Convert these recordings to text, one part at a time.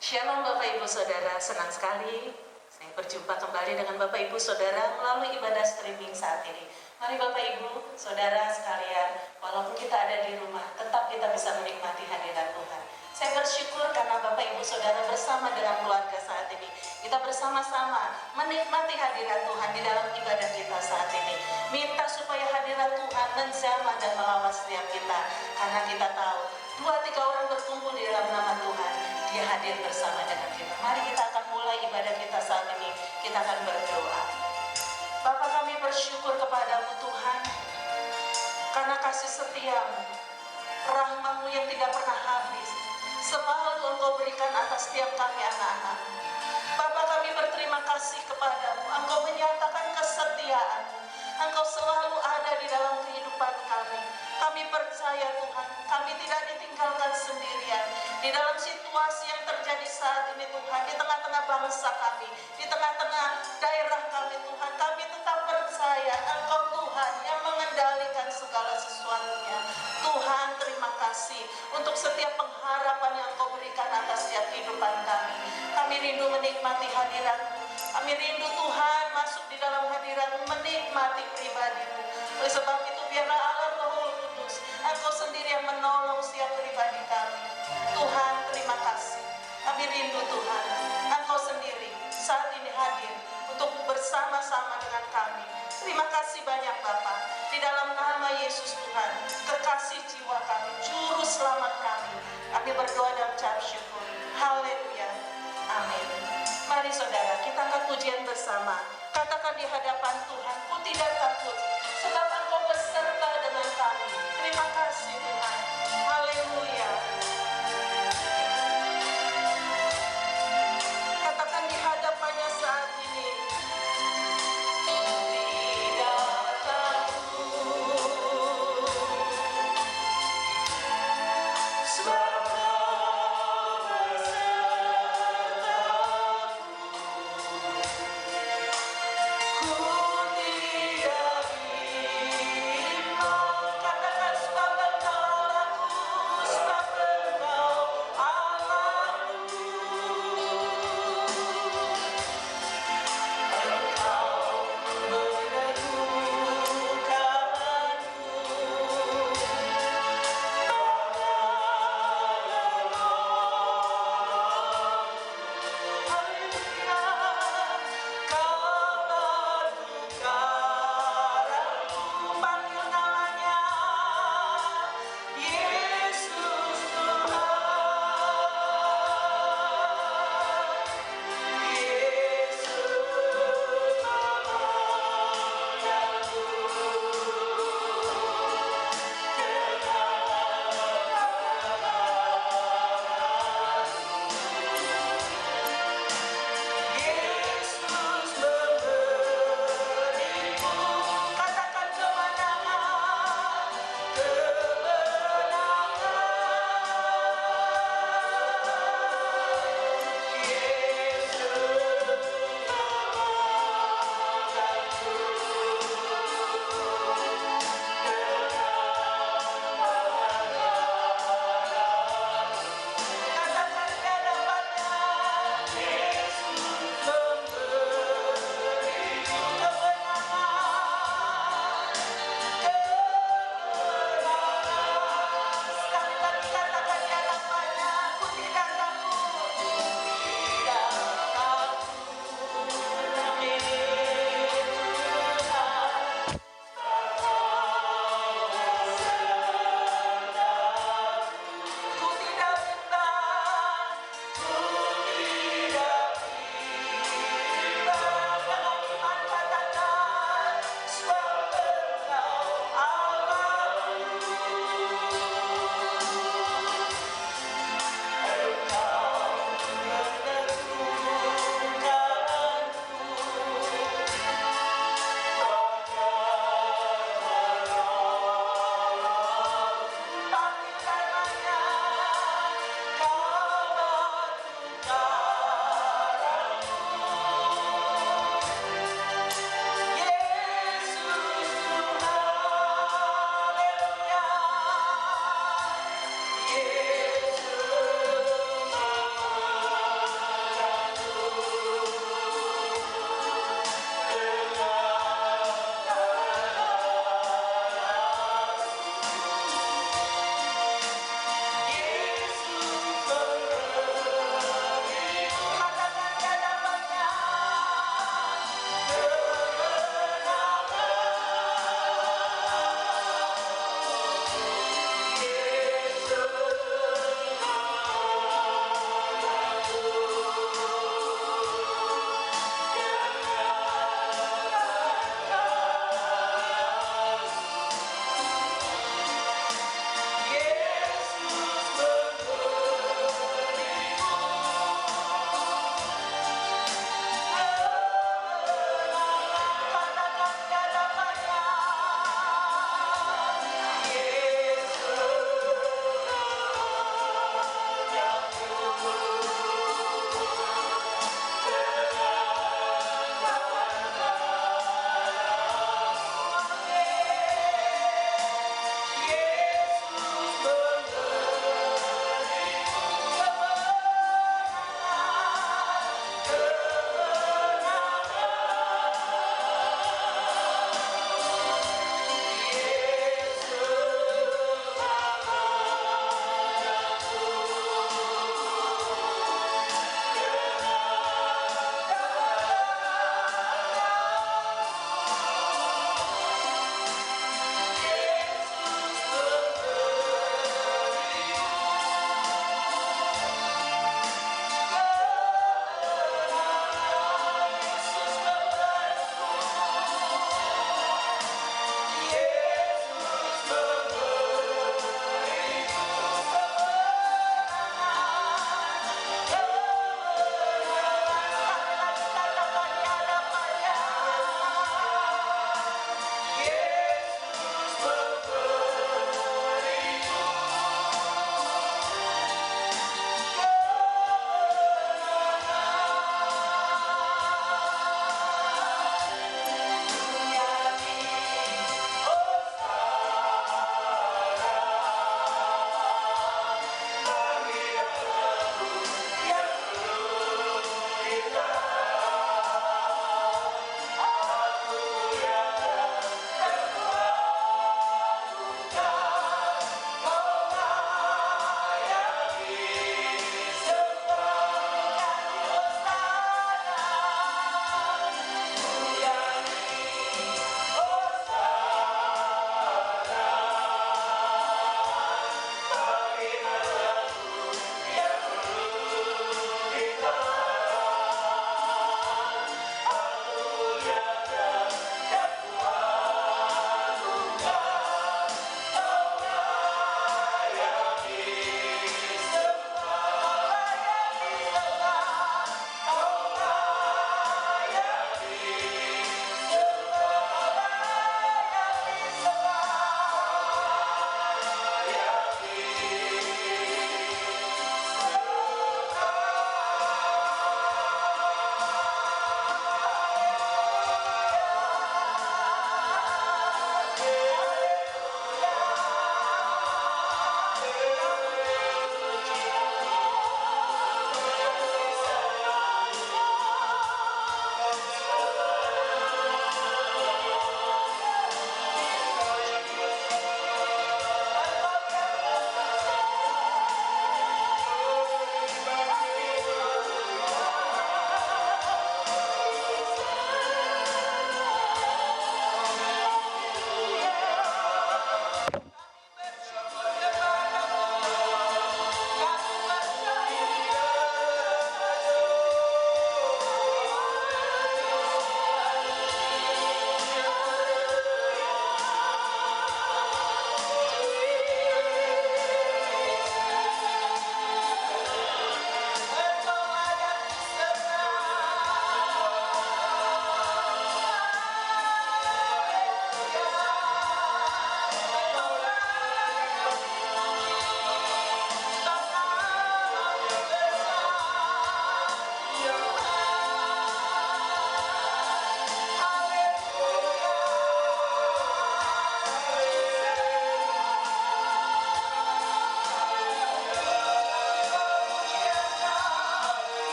Shalom Bapak Ibu Saudara, senang sekali saya berjumpa kembali dengan Bapak Ibu Saudara melalui ibadah streaming saat ini. Mari Bapak Ibu Saudara sekalian, walaupun kita ada di rumah, tetap kita bisa menikmati hadirat Tuhan. Saya bersyukur karena Bapak Ibu Saudara bersama dengan keluarga saat ini, kita bersama-sama menikmati hadirat Tuhan di dalam ibadah kita saat ini. Minta supaya hadirat Tuhan menjamah dan melawat setiap kita, karena kita tahu 2-3 orang berkumpul di dalam nama Tuhan, Dia hadir bersama dengan kita. Mari kita akan mulai ibadah kita saat ini. Kita akan berdoa. Bapa, kami bersyukur kepadamu Tuhan, karena kasih setiamu, rahmat-Mu yang tidak pernah habis, selalu Engkau berikan atas setiap kami anak-anak. Bapa, kami berterima kasih kepadamu. Engkau menyatakan kesetiaan-Mu. Engkau selalu ada di dalam kehidupan kami. Kami percaya Tuhan, kami tidak ditinggalkan sendirian. Di dalam situasi yang terjadi saat ini Tuhan, di tengah-tengah bangsa kami, di tengah-tengah daerah kami Tuhan, kami tetap percaya Engkau Tuhan yang mengendalikan segala sesuatunya. Tuhan, terima kasih untuk setiap pengharapan yang Engkau berikan atas setiap kehidupan kami. Kami rindu menikmati hadirat-Mu. Kami rindu Tuhan masuk di dalam hadirat-Mu, menikmati pribadi-Mu. Oleh sebab itu biarlah Allah Roh Kudus, Engkau sendiri yang menolong setiap pribadi kami. Tuhan, terima kasih. Kami rindu Tuhan, Engkau sendiri saat ini hadir untuk bersama-sama dengan kami. Terima kasih banyak Bapa. Di dalam nama Yesus Tuhan, kekasih jiwa kami, juru selamat kami, kami berdoa dan ucap syukur. Haleluya. Amin. Mari saudara, kita angkat pujian bersama. Katakan di hadapan Tuhan, ku tidak takut, sebab Engkau beserta dengan kami. Terima kasih Tuhan. Haleluya. Katakan di hadapannya saat ini. Tidak takut, sebab katakan sebab Engkau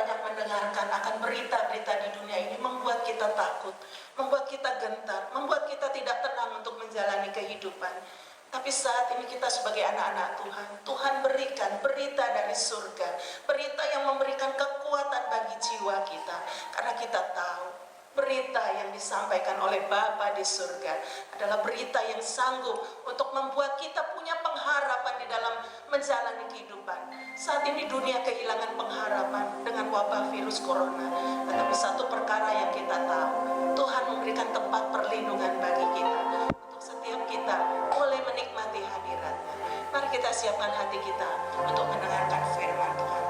banyak mendengarkan akan berita-berita di dunia ini membuat kita takut, membuat kita gentar, membuat kita tidak tenang untuk menjalani kehidupan. Tapi saat ini kita sebagai anak-anak Tuhan, Tuhan berikan berita dari surga, berita yang memberikan kekuatan bagi jiwa kita. Karena kita tahu berita yang disampaikan oleh Bapa di surga adalah berita yang sanggup untuk membuat kita punya pengharapan di dalam menjalani kehidupan. Saat ini dunia kehilangan pengharapan dengan wabah virus corona. Tetapi satu perkara yang kita tahu, Tuhan memberikan tempat perlindungan bagi kita. Untuk setiap kita boleh menikmati hadirat-Nya. Mari kita siapkan hati kita untuk mendengarkan firman Tuhan.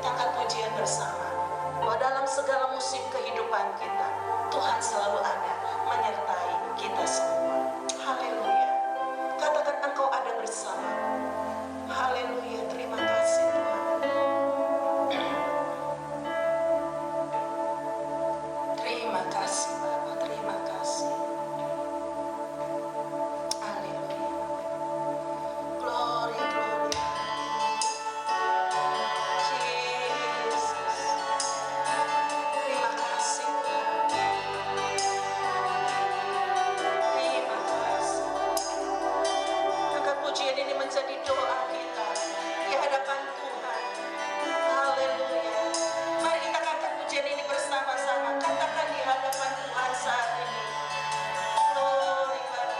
Kita angkat pujian bersama bahwa dalam segala musim kehidupan kita, Tuhan selalu ada menyertai kita semua. Haleluya. Katakan engkau ada bersama. Haleluya. Terima kasih Tuhan. Terima kasih Bapa. Terima kasih. Haleluya. Glory, glory. Jesus. Terima kasih Tuhan. Terima kasih. Angkat pujian ini menjadi doa kita di hadapan Tuhan. Haleluya. Mari kita angkat pujian ini bersama-sama. Katakan di hadapan Tuhan saat ini. Glory Bapa.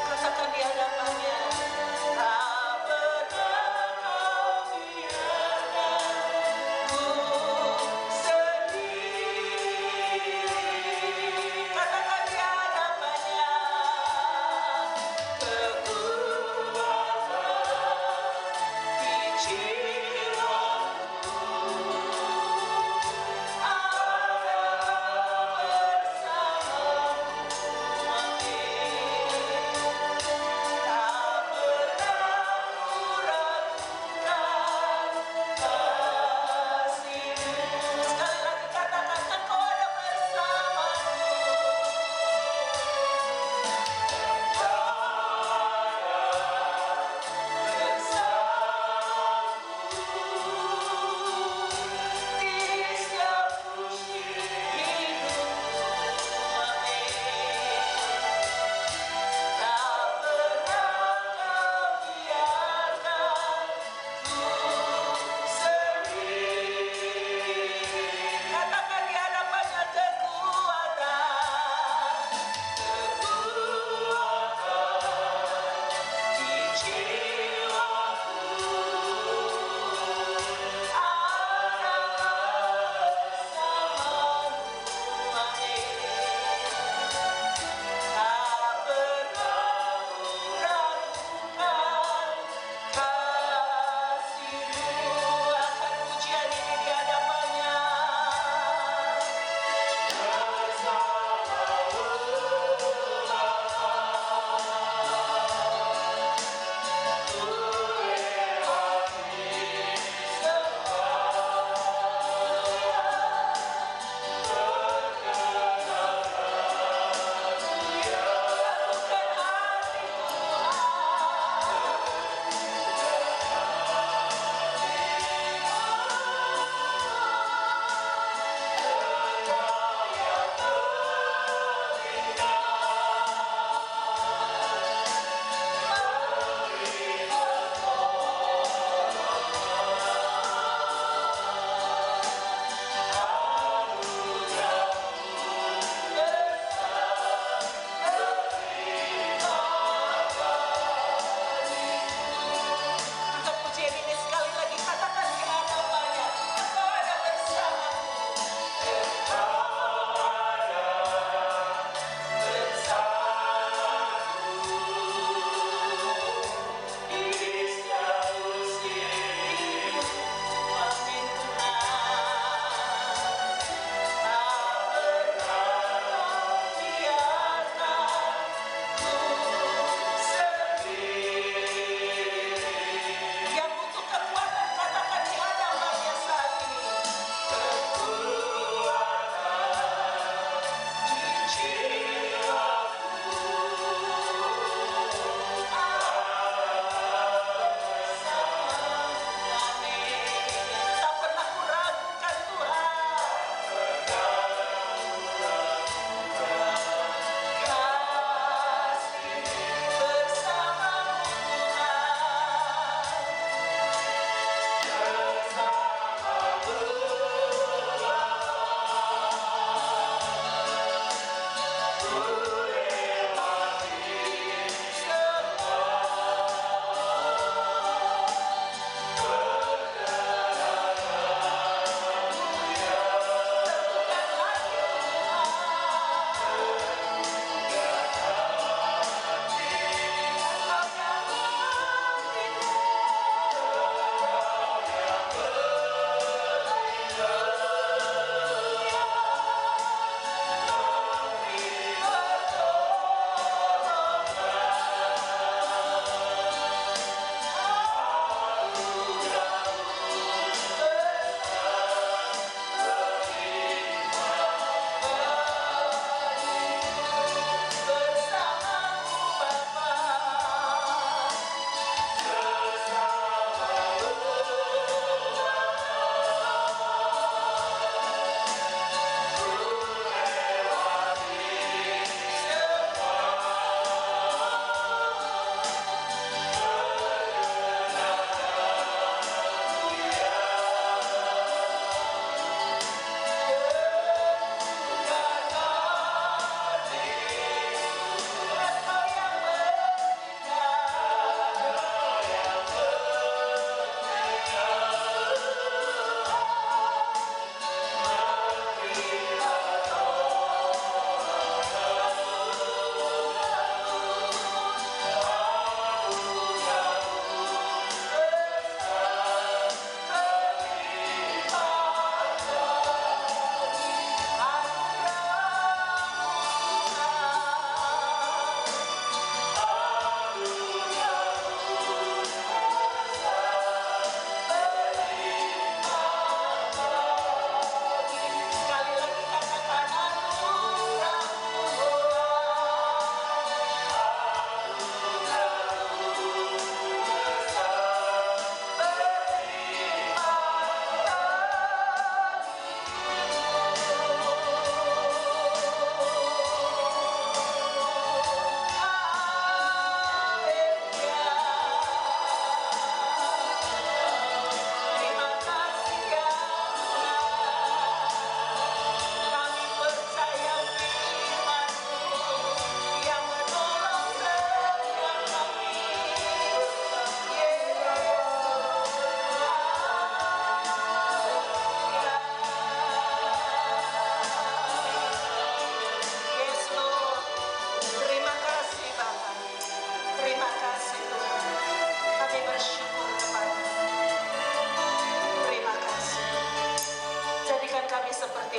Katakan di hadapannya. Tak pernah kau biarkan ku sendiri. Katakan di hadapannya. Kekuatan di jiwa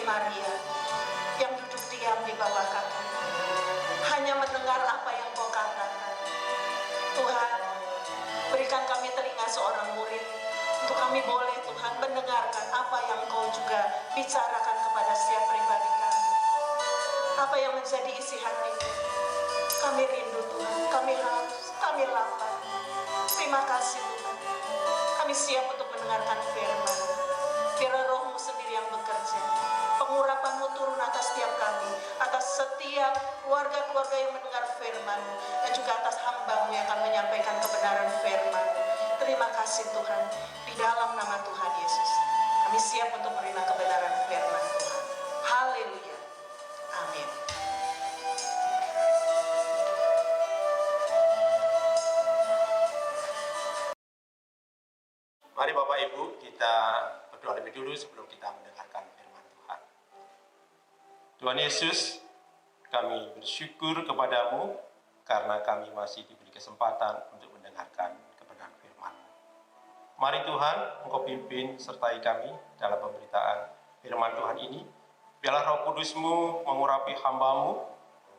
Maria yang duduk diam di bawah kaki, hanya mendengar apa yang Kau katakan. Tuhan, berikan kami telinga seorang murid, untuk kami boleh Tuhan mendengarkan apa yang Kau juga bicarakan kepada setiap pribadi kami. Apa yang menjadi isi hati kami rindu Tuhan, kami haus, kami lapar. Terima kasih Tuhan, kami siap untuk mendengarkan firman. Biarlah Roh-Mu sendiri yang bekerja, pengurapan-Mu turun atas setiap kami, atas setiap keluarga-keluarga yang mendengar firman-Mu, dan juga atas hamba-Mu yang akan menyampaikan kebenaran firman-Mu. Terima kasih Tuhan, di dalam nama Tuhan Yesus kami siap untuk menerima kebenaran firman Tuhan. Haleluya, amin. Mari Bapak Ibu, kita berdoa lebih dulu sebelum kita mendengarkan firman Tuhan. Tuhan Yesus, kami bersyukur kepadamu karena kami masih diberi kesempatan untuk mendengarkan kebenaran firman-Mu. Mari Tuhan, Engkau pimpin sertai kami dalam pemberitaan firman Tuhan ini. Biarlah Roh Kudus-Mu mengurapi hamba-Mu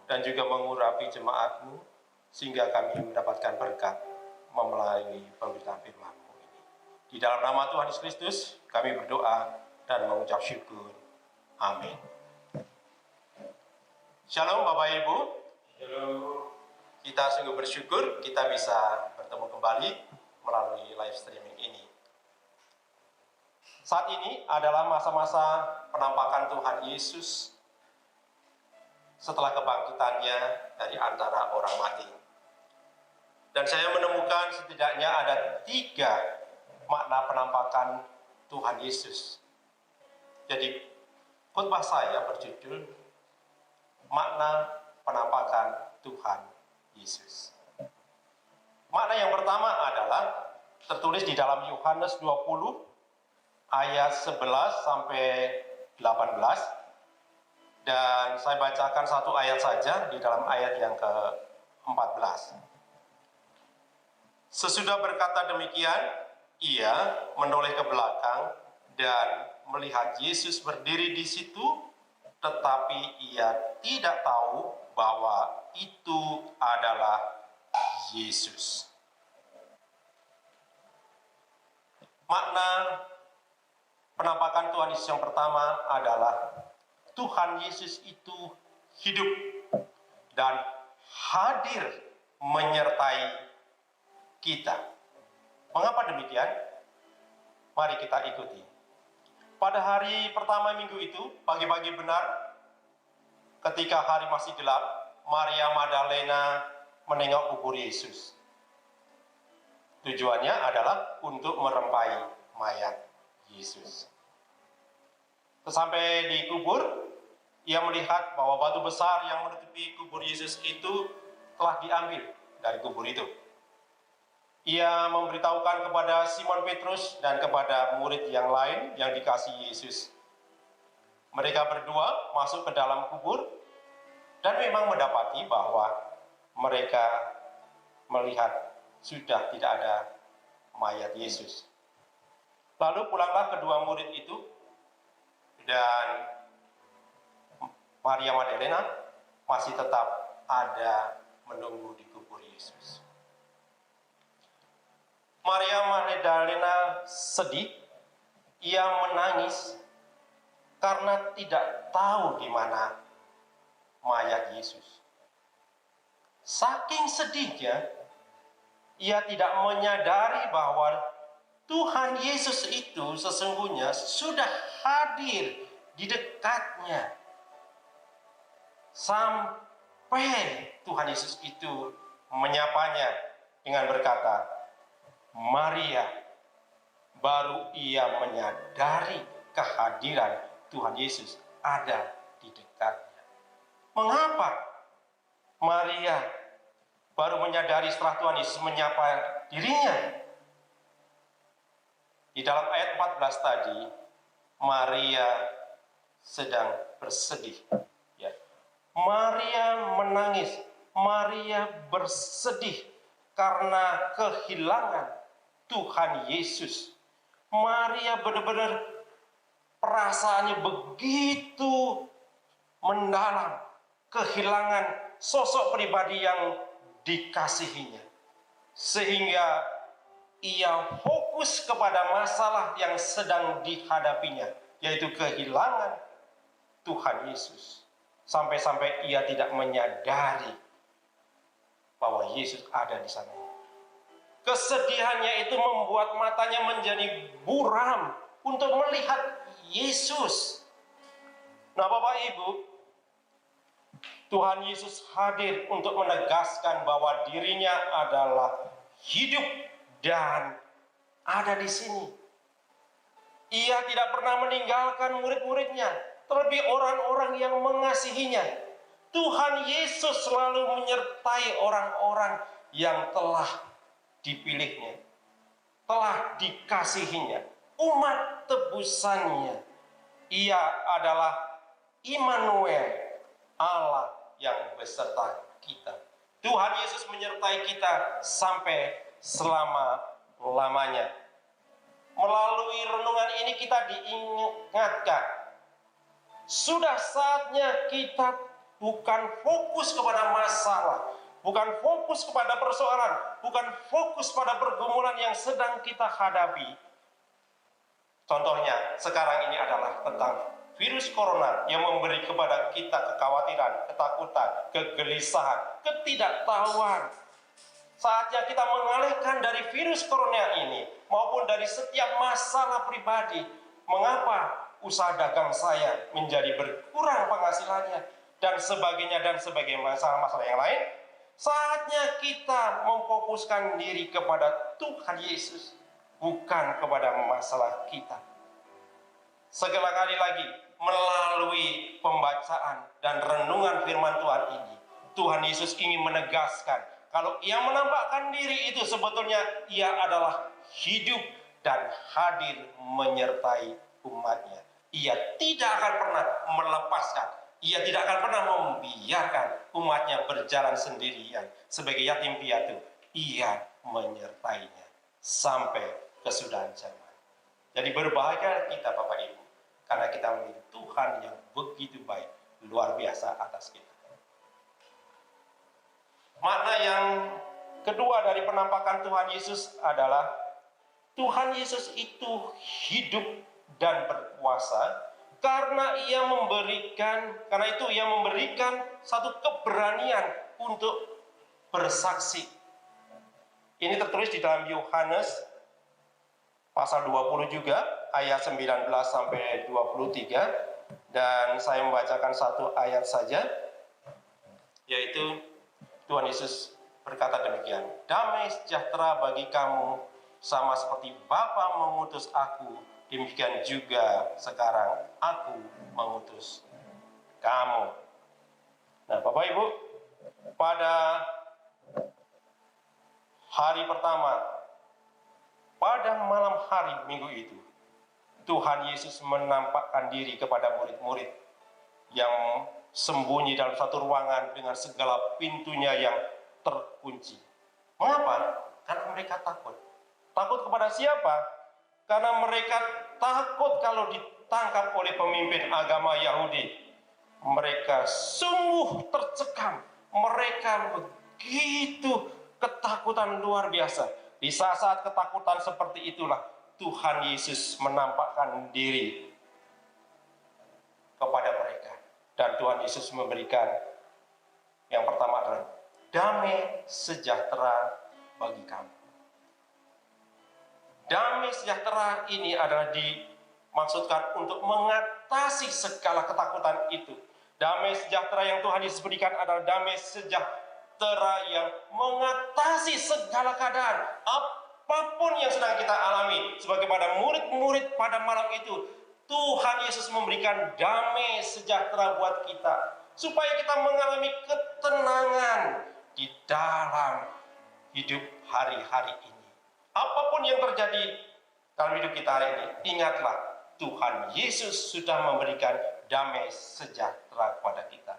dan juga mengurapi jemaat-Mu, sehingga kami mendapatkan berkat melalui pemberitaan firman-Mu. Di dalam nama Tuhan Yesus Kristus, kami berdoa dan mengucap syukur. Amin. Shalom Bapak Ibu. Shalom. Kita sungguh bersyukur kita bisa bertemu kembali melalui live streaming ini. Saat ini adalah masa-masa penampakan Tuhan Yesus setelah kebangkitannya dari antara orang mati. Dan saya menemukan setidaknya ada 3 makna penampakan Tuhan Yesus. Jadi khotbah saya berjudul makna penampakan Tuhan Yesus. Makna yang pertama adalah tertulis di dalam Yohanes 20 ayat 11 sampai 18, dan saya bacakan satu ayat saja di dalam ayat yang ke-14. Sesudah berkata demikian, ia menoleh ke belakang dan melihat Yesus berdiri di situ, tetapi ia tidak tahu bahwa itu adalah Yesus. Makna penampakan Tuhan Yesus yang pertama adalah Tuhan Yesus itu hidup dan hadir menyertai kita. Mengapa demikian? Mari kita ikuti. Pada hari pertama minggu itu, pagi-pagi benar, ketika hari masih gelap, Maria Magdalena menengok kubur Yesus. Tujuannya adalah untuk merempai mayat Yesus. Sampai di kubur, ia melihat bahwa batu besar yang menutupi kubur Yesus itu telah diambil dari kubur itu. Ia memberitahukan kepada Simon Petrus dan kepada murid yang lain yang dikasihi Yesus. Mereka berdua masuk ke dalam kubur dan memang mendapati bahwa mereka melihat sudah tidak ada mayat Yesus. Lalu pulanglah kedua murid itu, dan Maria Magdalena masih tetap ada menunggu di kubur Yesus. Maria Magdalena sedih, ia menangis karena tidak tahu di mana mayat Yesus. Saking sedihnya, ia tidak menyadari bahwa Tuhan Yesus itu sesungguhnya sudah hadir di dekatnya. Sampai Tuhan Yesus itu menyapanya dengan berkata, Maria. Baru ia menyadari kehadiran Tuhan Yesus ada di dekatnya. Mengapa Maria baru menyadari setelah Tuhan Yesus menyapa dirinya? Di dalam ayat 14 tadi, Maria sedang bersedih. Ya. Maria menangis, Maria bersedih karena kehilangan Tuhan Yesus. Maria benar-benar perasaannya begitu mendalam, kehilangan sosok pribadi yang dikasihinya, sehingga ia fokus kepada masalah yang sedang dihadapinya, yaitu kehilangan Tuhan Yesus. Sampai-sampai ia tidak menyadari bahwa Yesus ada di sana. Kesedihannya itu membuat matanya menjadi buram untuk melihat Yesus. Nah, Bapak Ibu, Tuhan Yesus hadir untuk menegaskan bahwa dirinya adalah hidup dan ada di sini. Ia tidak pernah meninggalkan murid-muridnya, terlebih orang-orang yang mengasihinya. Tuhan Yesus selalu menyertai orang-orang yang telah dipilihnya, telah dikasihinya, umat tebusannya. Ia adalah Immanuel, Allah yang beserta kita. Tuhan Yesus menyertai kita sampai selama-lamanya. Melalui renungan ini kita diingatkan, sudah saatnya kita bukan fokus kepada masalah, bukan fokus kepada persoalan, bukan fokus pada pergumulan yang sedang kita hadapi. Contohnya sekarang ini adalah tentang virus corona yang memberi kepada kita kekhawatiran, ketakutan, kegelisahan, ketidaktahuan. Saatnya kita mengalihkan dari virus corona ini maupun dari setiap masalah pribadi. Mengapa usaha dagang saya menjadi berkurang penghasilannya dan sebagainya masalah-masalah yang lain? Saatnya kita memfokuskan diri kepada Tuhan Yesus, bukan kepada masalah kita. Segala kali lagi melalui pembacaan dan renungan firman Tuhan ini, Tuhan Yesus ingin menegaskan kalau ia menampakkan diri itu sebetulnya ia adalah hidup dan hadir menyertai umatnya. Ia tidak akan pernah melepaskan, ia tidak akan pernah membiarkan umatnya berjalan sendirian sebagai yatim piatu. Ia menyertainya sampai kesudahan zaman. Jadi berbahagia kita Bapak Ibu, karena kita memiliki Tuhan yang begitu baik, luar biasa atas kita. Makna yang kedua dari penampakan Tuhan Yesus adalah Tuhan Yesus itu hidup dan berkuasa karena ia memberikan satu keberanian untuk bersaksi. Ini tertulis di dalam Yohanes pasal 20 juga, ayat 19 sampai 23, dan saya membacakan satu ayat saja, yaitu Tuhan Yesus berkata demikian, damai sejahtera bagi kamu, sama seperti Bapa mengutus aku, demikian juga sekarang aku mengutus kamu. Nah, Bapak Ibu, pada hari pertama, pada malam hari minggu itu, Tuhan Yesus menampakkan diri kepada murid-murid yang sembunyi dalam satu ruangan dengan segala pintunya yang terkunci. Mengapa? Karena mereka takut. Takut kepada siapa? Karena mereka takut kalau ditangkap oleh pemimpin agama Yahudi. Mereka sungguh tercekam. Mereka begitu ketakutan luar biasa. Di saat-saat ketakutan seperti itulah Tuhan Yesus menampakkan diri kepada mereka. Dan Tuhan Yesus memberikan yang pertama adalah damai sejahtera bagi kamu. Damai sejahtera ini adalah dimaksudkan untuk mengatasi segala ketakutan itu. Damai sejahtera yang Tuhan Yesus berikan adalah damai sejahtera yang mengatasi segala keadaan. Apapun yang sedang kita alami, sebagaimana murid-murid pada malam itu, Tuhan Yesus memberikan damai sejahtera buat kita, supaya kita mengalami ketenangan di dalam hidup hari-hari ini. Apapun yang terjadi dalam hidup kita hari ini, ingatlah Tuhan Yesus sudah memberikan damai sejahtera kepada kita.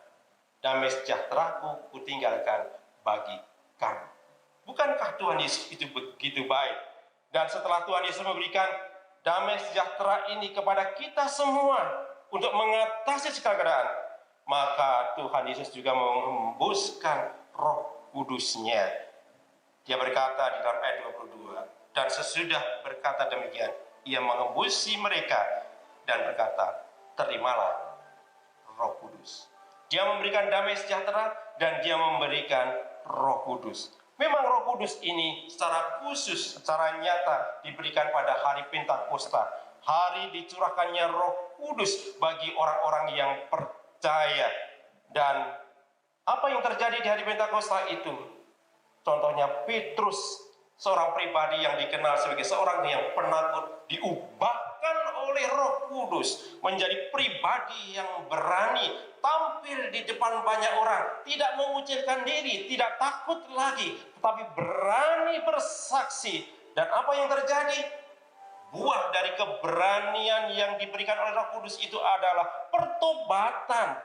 Damai sejahteraku kutinggalkan bagi kamu. Bukankah Tuhan Yesus itu begitu baik? Dan setelah Tuhan Yesus memberikan damai sejahtera ini kepada kita semua untuk mengatasi segala keadaan, maka Tuhan Yesus juga menghembuskan Roh Kudus-Nya. Dia berkata di dalam ayat 22, dan sesudah berkata demikian, ia mengembusi mereka dan berkata, terimalah Roh Kudus. Dia memberikan damai sejahtera dan dia memberikan Roh Kudus. Memang Roh Kudus ini secara khusus, secara nyata diberikan pada hari Pentakosta, hari dicurahkannya Roh Kudus bagi orang-orang yang percaya. Dan apa yang terjadi di hari Pentakosta itu? Contohnya Petrus, seorang pribadi yang dikenal sebagai seorang yang penakut, diubahkan oleh Roh Kudus menjadi pribadi yang berani tampil di depan banyak orang, tidak mengucilkan diri, tidak takut lagi, tetapi berani bersaksi. Dan apa yang terjadi? Buah dari keberanian yang diberikan oleh Roh Kudus itu adalah pertobatan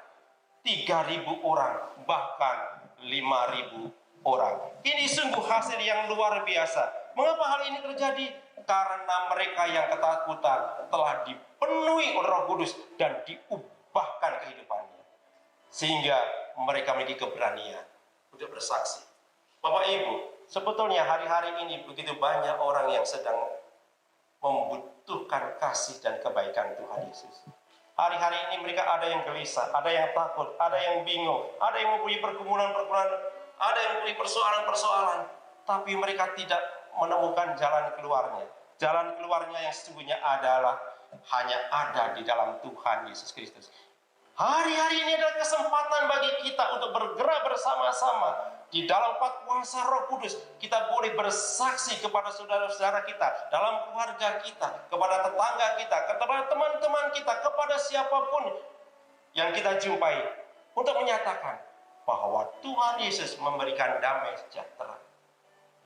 3.000 orang, bahkan 5.000 orang. Ini sungguh hasil yang luar biasa. Mengapa hal ini terjadi? Karena mereka yang ketakutan telah dipenuhi oleh Roh Kudus dan diubahkan kehidupannya, sehingga mereka memiliki keberanian untuk bersaksi. Bapak Ibu, sebetulnya hari-hari ini begitu banyak orang yang sedang membutuhkan kasih dan kebaikan Tuhan Yesus. Hari-hari ini mereka ada yang gelisah, ada yang takut, ada yang bingung, ada yang mempunyai pergumulan-pergumulan, ada yang mempunyai persoalan-persoalan, tapi mereka tidak menemukan jalan keluarnya. Jalan keluarnya yang sesungguhnya adalah hanya ada di dalam Tuhan Yesus Kristus. Hari-hari ini adalah kesempatan bagi kita untuk bergerak bersama-sama di dalam kuasa Roh Kudus. Kita boleh bersaksi kepada saudara-saudara kita, dalam keluarga kita, kepada tetangga kita, kepada teman-teman kita, kepada siapapun yang kita jumpai, untuk menyatakan bahwa Tuhan Yesus memberikan damai sejahtera.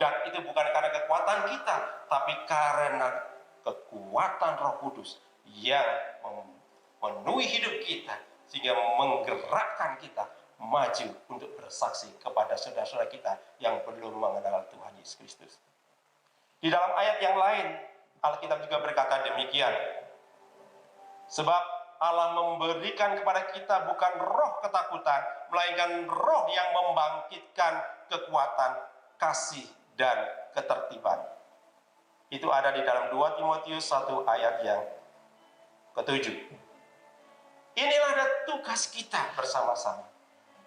Dan itu bukan karena kekuatan kita, tapi karena kekuatan Roh Kudus yang memenuhi hidup kita, sehingga menggerakkan kita maju untuk bersaksi kepada saudara-saudara kita yang belum mengenal Tuhan Yesus Kristus. Di dalam ayat yang lain, Alkitab juga berkata demikian. Sebab Allah memberikan kepada kita bukan roh ketakutan, melainkan roh yang membangkitkan kekuatan, kasih, dan ketertiban. Itu ada di dalam 2 Timotius 1 ayat yang ke-7. Inilah ada tugas kita bersama-sama.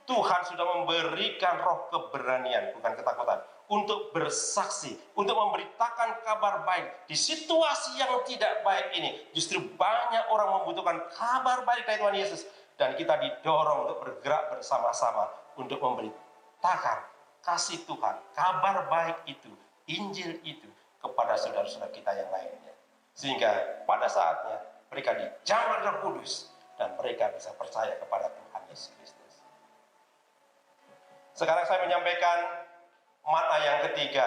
Tuhan sudah memberikan roh keberanian, bukan ketakutan, untuk bersaksi, untuk memberitakan kabar baik. Di situasi yang tidak baik ini, justru banyak orang membutuhkan kabar baik dari Tuhan Yesus. Dan kita didorong untuk bergerak bersama-sama untuk memberitakan kasih Tuhan, kabar baik itu, Injil itu, kepada saudara-saudara kita yang lainnya. Sehingga pada saatnya mereka dijamah Roh Kudus, dan mereka bisa percaya kepada Tuhan Yesus Kristus. Sekarang saya menyampaikan makna yang ketiga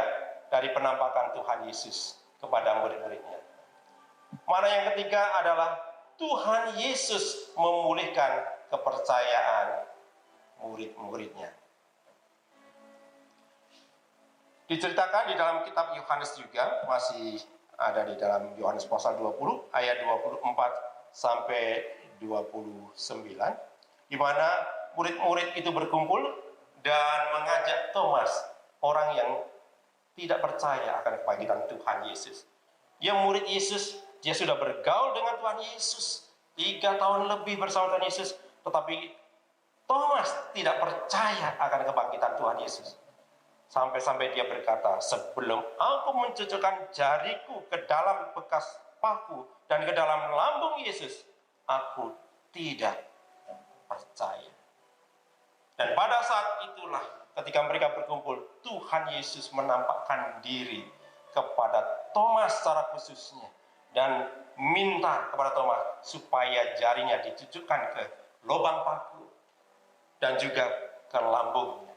dari penampakan Tuhan Yesus kepada murid-muridnya. Makna yang ketiga adalah Tuhan Yesus memulihkan kepercayaan murid-muridnya. Diceritakan di dalam kitab Yohanes juga, masih ada di dalam Yohanes pasal 20 ayat 24 sampai 29, di mana murid-murid itu berkumpul dan mengajak Thomas, orang yang tidak percaya akan kebangkitan Tuhan Yesus. Yang murid Yesus, dia sudah bergaul dengan Tuhan Yesus 3 tahun lebih bersama Tuhan Yesus, tetapi Thomas tidak percaya akan kebangkitan Tuhan Yesus. Sampai-sampai dia berkata, sebelum aku mencucukkan jariku ke dalam bekas paku dan ke dalam lambung Yesus, aku tidak percaya. Dan pada saat itulah, ketika mereka berkumpul, Tuhan Yesus menampakkan diri kepada Thomas secara khususnya dan minta kepada Thomas supaya jarinya dicucukkan ke lubang paku dan juga ke lambungnya.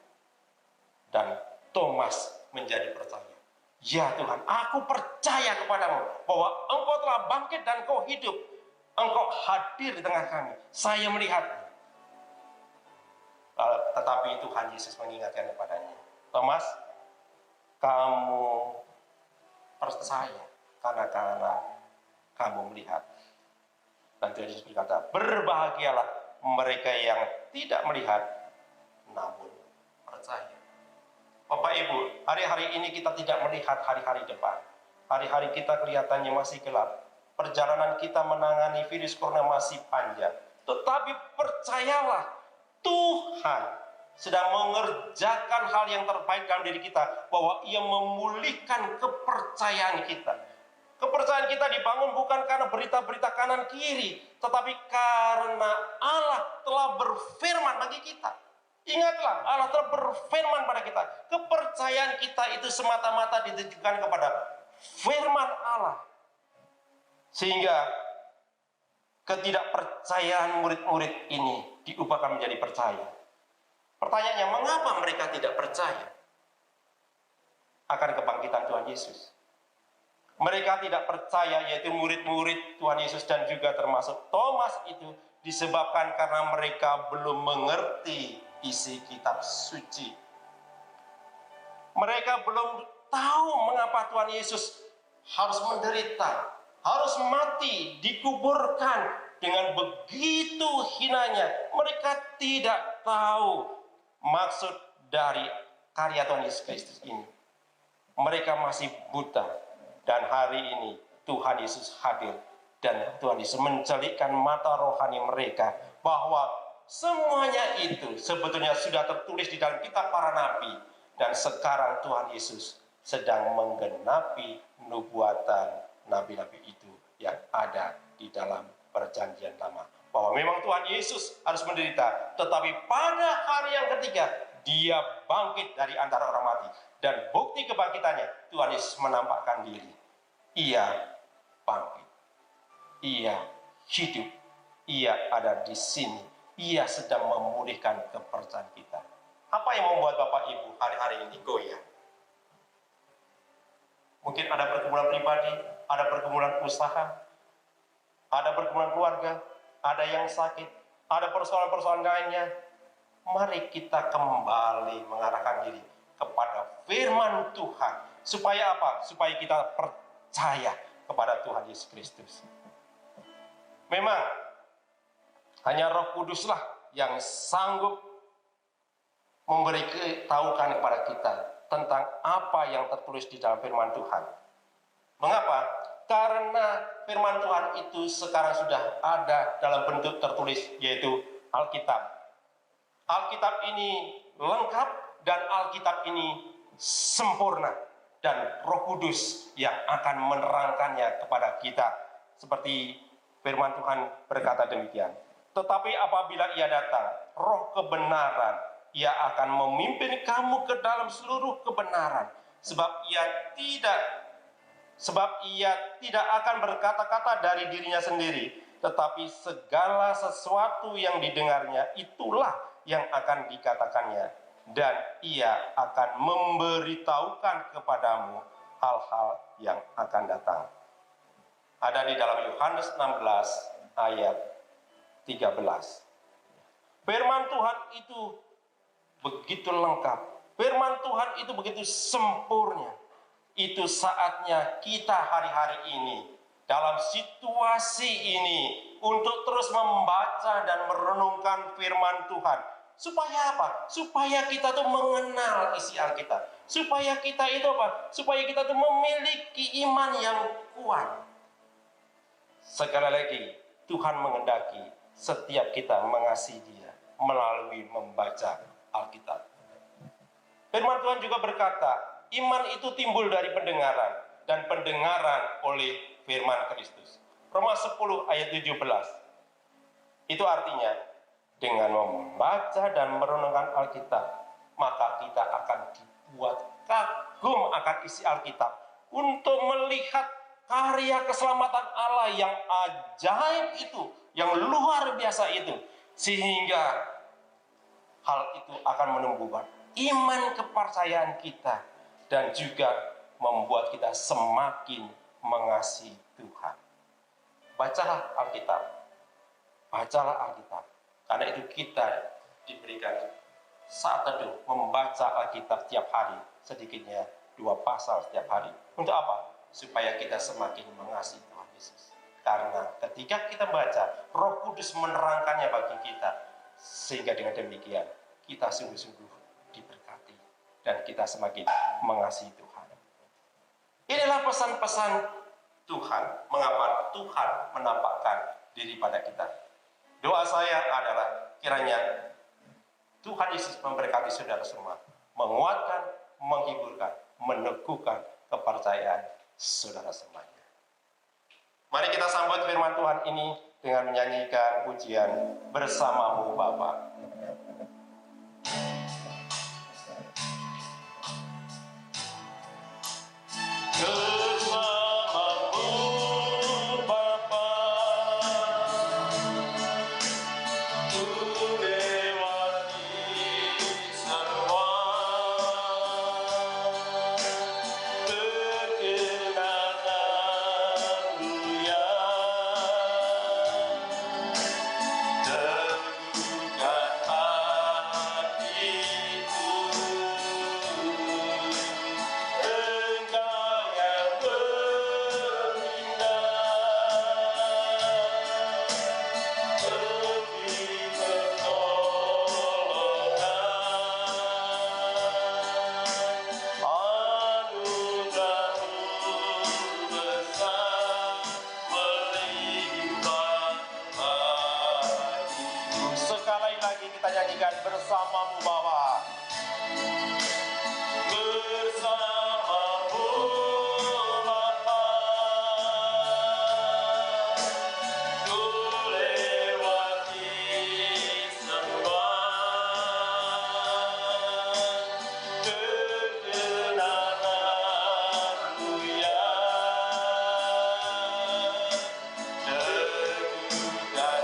Dan Thomas menjadi percaya. Ya Tuhan, aku percaya kepadamu bahwa Engkau telah bangkit dan Engkau hidup. Engkau hadir di tengah kami. Saya melihatmu. Tetapi Tuhan Yesus mengingatkan kepadanya, Thomas, kamu percaya karena kamu melihat. Dan Tuhan Yesus berkata, berbahagialah mereka yang tidak melihat namun percaya. Bapak Ibu, hari-hari ini kita tidak melihat hari-hari depan. Hari-hari kita kelihatannya masih gelap. Perjalanan kita menangani virus corona masih panjang. Tetapi percayalah, Tuhan sedang mengerjakan hal yang terbaik dalam diri kita, bahwa Ia memulihkan kepercayaan kita. Kepercayaan kita dibangun bukan karena berita-berita kanan kiri, tetapi karena Allah telah berfirman bagi kita. Ingatlah, Allah telah berfirman pada kita. Kepercayaan kita itu semata-mata ditujukan kepada firman Allah. Sehingga ketidakpercayaan murid-murid ini diubahkan menjadi percaya. Pertanyaannya, mengapa mereka tidak percaya akan kebangkitan Tuhan Yesus? Mereka tidak percaya, yaitu murid-murid Tuhan Yesus dan juga termasuk Thomas itu, disebabkan karena mereka belum mengerti isi kitab suci. Mereka belum tahu mengapa Tuhan Yesus harus menderita, harus mati, dikuburkan dengan begitu hinanya. Mereka tidak tahu maksud dari karya Tuhan Yesus Kristus ini. Mereka masih buta. Dan hari ini Tuhan Yesus hadir dan Tuhan Yesus mencelikkan mata rohani mereka bahwa semuanya itu sebetulnya sudah tertulis di dalam kitab para nabi, dan sekarang Tuhan Yesus sedang menggenapi nubuatan nabi-nabi itu yang ada di dalam perjanjian lama, bahwa memang Tuhan Yesus harus menderita, tetapi pada hari yang ketiga Dia bangkit dari antara orang mati. Dan bukti kebangkitannya, Tuhan Yesus menampakkan diri. Ia bangkit. Ia hidup. Ia ada di sini. Ia sedang memulihkan kepercayaan kita. Apa yang membuat Bapak Ibu hari-hari ini goyah? Mungkin ada pergumulan pribadi, ada pergumulan usaha, ada pergumulan keluarga, ada yang sakit, ada persoalan-persoalan lainnya. Mari kita kembali mengarahkan diri kepada firman Tuhan. Supaya apa? Supaya kita percaya kepada Tuhan Yesus Kristus. Memang hanya Roh Kuduslah yang sanggup memberitahukan kepada kita tentang apa yang tertulis di dalam firman Tuhan. Mengapa? Karena firman Tuhan itu sekarang sudah ada dalam bentuk tertulis, yaitu Alkitab. Alkitab ini lengkap dan Alkitab ini sempurna, dan Roh Kudus yang akan menerangkannya kepada kita. Seperti firman Tuhan berkata demikian. Tetapi apabila Ia datang, Roh kebenaran, Ia akan memimpin kamu ke dalam seluruh kebenaran, sebab Ia tidak akan berkata-kata dari dirinya sendiri, tetapi segala sesuatu yang didengarnya itulah yang akan dikatakannya, dan Ia akan memberitahukan kepadamu hal-hal yang akan datang. Ada di dalam Yohanes 16 ayat 13. Firman Tuhan itu begitu lengkap. Firman Tuhan itu begitu sempurna. Itu saatnya kita hari-hari ini, dalam situasi ini, untuk terus membaca dan merenungkan firman Tuhan. Supaya apa? Supaya kita tuh mengenal isi Alkitab. Supaya kita itu apa? Supaya kita tuh memiliki iman yang kuat. Sekali lagi, Tuhan menghendaki setiap kita mengasihi Dia melalui membaca Alkitab. Firman Tuhan juga berkata, iman itu timbul dari pendengaran, dan pendengaran oleh firman Kristus. Roma 10 ayat 17. Itu artinya, dengan membaca dan merenungkan Alkitab, maka kita akan dibuat kagum akan isi Alkitab, untuk melihat karya keselamatan Allah yang ajaib itu, yang luar biasa itu, sehingga hal itu akan menumbuhkan iman kepercayaan kita, dan juga membuat kita semakin mengasihi Tuhan. Bacalah Alkitab. Bacalah Alkitab. Karena itu kita diberikan saat teduh membaca Alkitab tiap hari, sedikitnya 2 pasal setiap hari. Untuk apa? Supaya kita semakin mengasihi Tuhan Yesus. Karena ketika kita baca, Roh Kudus menerangkannya bagi kita, sehingga dengan demikian kita sungguh-sungguh diberkati dan kita semakin mengasihi Tuhan. Inilah pesan-pesan Tuhan, mengapa Tuhan menampakkan diri pada kita. Doa saya adalah kiranya Tuhan Yesus memberkati saudara semua, menguatkan, menghiburkan, meneguhkan kepercayaan saudara semuanya. Mari kita sambut firman Tuhan ini dengan menyanyikan pujian Bersamamu Bapa. Sekali lagi kita nyanyikan Bersamamu Bapa. Bersamamu Bapa, ku lewati semua kegenaranmu ya, teguhkan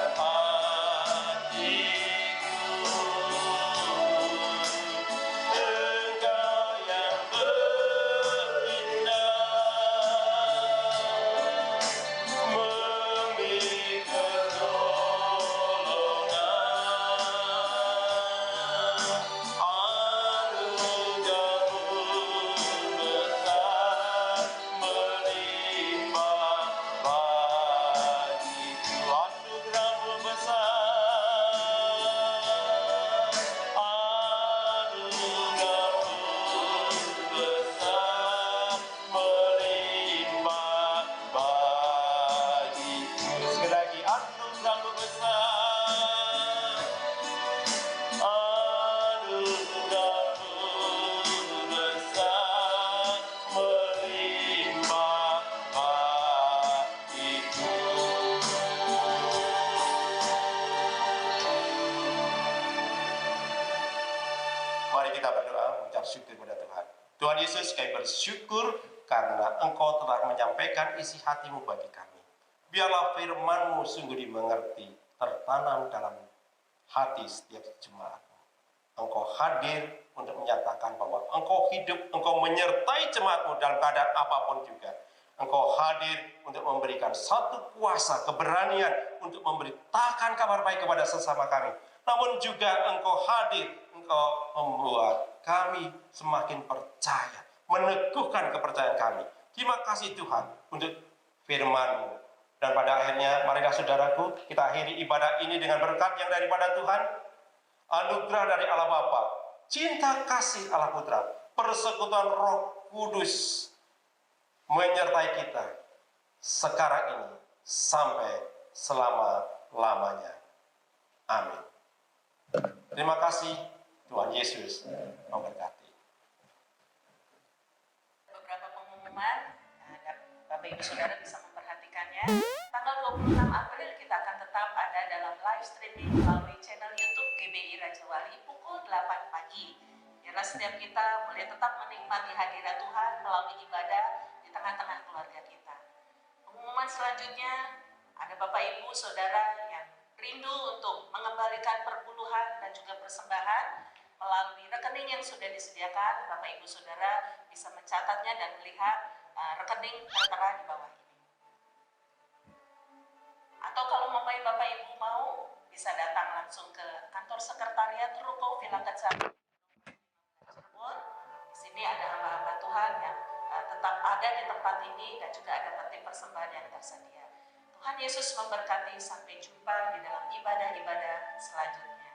Mari kita berdoa mengucap syukur kepada Tuhan. Tuhan Yesus, kami bersyukur karena Engkau telah menyampaikan isi hati-Mu bagi kami. Biarlah firman-Mu sungguh dimengerti, tertanam dalam hati setiap jemaat-Mu. Engkau hadir untuk menyatakan bahwa Engkau hidup, Engkau menyertai jemaat-Mu dalam keadaan apapun juga. Engkau hadir untuk memberikan satu kuasa, keberanian untuk memberitakan kabar baik kepada sesama kami. Namun juga Engkau hadir, Engkau membuat kami semakin percaya, meneguhkan kepercayaan kami. Terima kasih Tuhan untuk firman-Mu. Dan pada akhirnya, marilah saudaraku, kita akhiri ibadah ini dengan berkat yang daripada Tuhan, anugerah dari Allah Bapa, cinta kasih Allah Putra, persekutuan Roh Kudus menyertai kita sekarang ini sampai selama-lamanya. Amin. Terima kasih, Tuhan Yesus memberkati. Beberapa pengumuman, dan Bapak Ibu Saudara bisa memperhatikannya. Tanggal 26 April kita akan tetap ada dalam live streaming melalui channel YouTube GBI Raja Wali pukul 8 pagi. Biarlah setiap kita boleh tetap menikmati hadirat Tuhan melalui ibadah di tengah-tengah keluarga kita. Pengumuman selanjutnya, ada Bapak Ibu Saudara yang rindu untuk mengembalikan perpuluhan dan juga persembahan melalui rekening yang sudah disediakan. Bapak Ibu Saudara bisa mencatatnya dan melihat rekening tertera di bawah ini. Atau kalau Bapak Ibu mau, bisa datang langsung ke kantor sekretariat Ruko Villa Kencana Cirebon. Di sini ada hamba-hamba Tuhan yang tetap ada di tempat ini dan juga ada peti persembahan yang tersedia. Tuhan Yesus memberkati, sampai jumpa di dalam ibadah-ibadah selanjutnya.